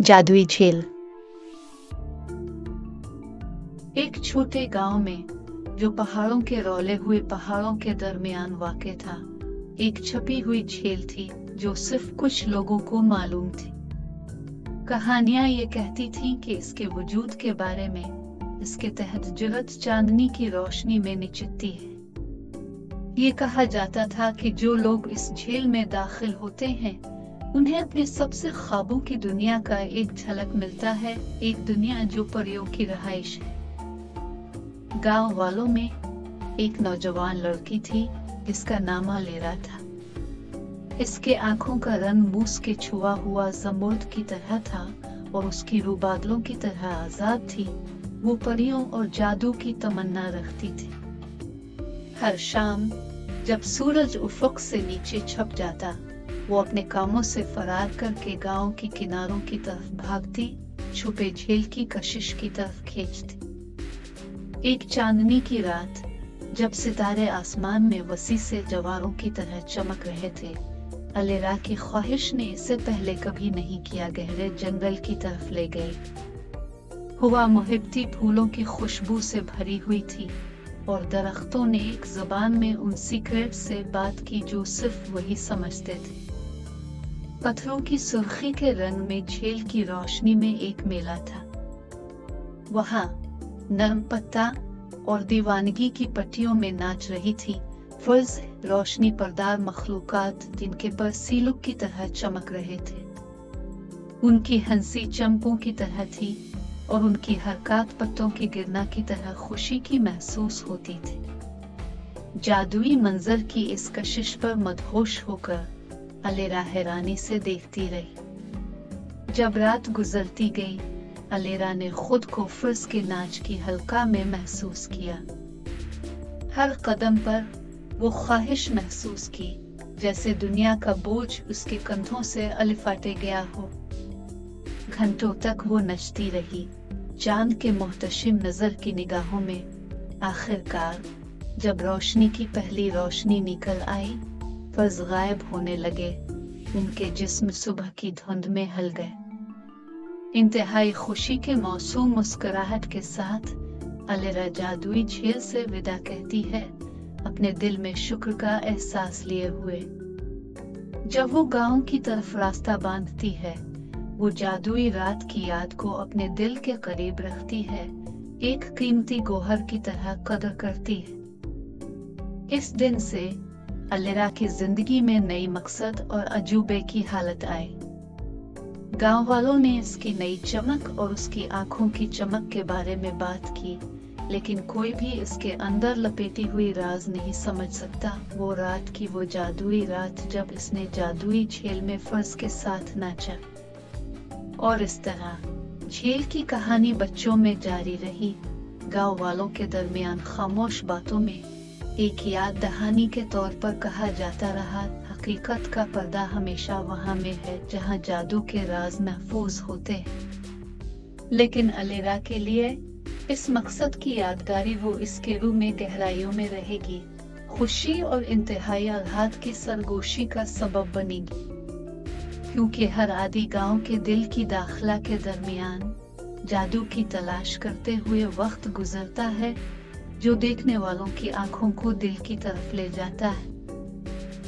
जादुई झील। एक छोटे गांव में, जो पहाड़ों के रौले हुए पहाड़ों के दरमियान वाक़ था, एक छपी हुई झील थी जो सिर्फ कुछ लोगों को मालूम थी। कहानियां ये कहती थीं कि इसके वजूद के बारे में, इसके तहत जुलत चांदनी की रोशनी में निचती है। ये कहा जाता था कि जो लोग इस झील में दाखिल होते हैं, उन्हें अपने सबसे ख्वाबों की दुनिया का एक झलक मिलता है, एक दुनिया जो परियों की रहाइश है। गांव वालों में एक नौजवान लड़की थी जिसका नाम अलेरा था। इसके आंखों का रंग मूस के छुआ हुआ जमुर्द की तरह था और उसकी रूह बादलों की तरह आजाद थी। वो परियों और जादू की तमन्ना रखती थी। हर शाम जब सूरज उफक से नीचे छप जाता, वो अपने कामों से फरार करके गांव के किनारों की तरफ भागती, छुपे झील की कशिश की तरफ खींचती। एक चांदनी की रात, जब सितारे आसमान में वसी से जवारों की तरह चमक रहे थे, अलेरा की ख्वाहिश ने इससे पहले कभी नहीं किया गहरे जंगल की तरफ ले गई। हवा मुहिब्बती फूलों की खुशबू से भरी हुई थी और दरख्तों ने एक जुबान में उन सीक्रेट से बात की जो सिर्फ वही समझते थे। पत्थरों की सुर्खी के रंग में झील की रोशनी में एक मेला था। वहां नरम पत्ता और दीवानगी की पट्टियों में नाच रही थी फर्ज रोशनी परदार मखलूकात, जिनके पर सीलुक की तरह चमक रहे थे। उनकी हंसी चंपों की तरह थी और उनकी हरकत पत्तों के गिरना की तरह खुशी की महसूस होती थी। जादुई मंजर की इस कशिश पर मदहोश होकर अलेरा हैरानी से देखती रही। जब रात गुजरती गई, अलेरा ने खुद को फर्ज के नाच की हल्का में महसूस किया। हर कदम पर वो ख्वाहिश महसूस की, जैसे दुनिया का बोझ उसके कंधों से अलिफाटे गया हो। घंटों तक वो नचती रही, चांद के मुहतशिम नजर की निगाहों में। आखिरकार जब रोशनी की पहली रोशनी निकल आई, फर्ज गायब होने लगे। उनके जिस्म सुबह की धुंध में हल गए। इंतहाई खुशी के मौसूम मुस्कुराहट के साथ अलेरा जादुई झील से विदा कहती है, अपने दिल में शुक्र का एहसास लिए हुए। जब वो गांव की तरफ रास्ता बांधती है, वो जादुई रात की याद को अपने दिल के करीब रखती है, एक कीमती गौहर की तरह कदर करती है। इस दिन से अलेरा की जिंदगी में नई मकसद और अजूबे की हालत आई। गांव वालों ने इसकी नई चमक और उसकी आंखों की चमक के बारे में बात की, लेकिन कोई भी इसके अंदर लपेटी हुई राज नहीं समझ सकता। वो रात की वो जादुई रात जब इसने जादुई झील में फर्ज के साथ नाचा। और इस तरह झील की कहानी बच्चों में जारी रही, गांव वालों के दरमियान खामोश बातों में एक याद दहानी के तौर पर कहा जाता रहा। हकीकत का पर्दा हमेशा वहां में है जहां जादू के राज महफूज होते हैं। लेकिन अलेरा के लिए इस मकसद की यादगारी वो इसके रूह में गहराइयों में रहेगी, खुशी और इंतहाई आघात की सरगोशी का सबब बनेगी। क्योंकि हर आदि गांव के दिल की दाखला के दरमियान जादू की तलाश करते हुए वक्त गुजरता है, जो देखने वालों की आंखों को दिल की तरफ ले जाता है।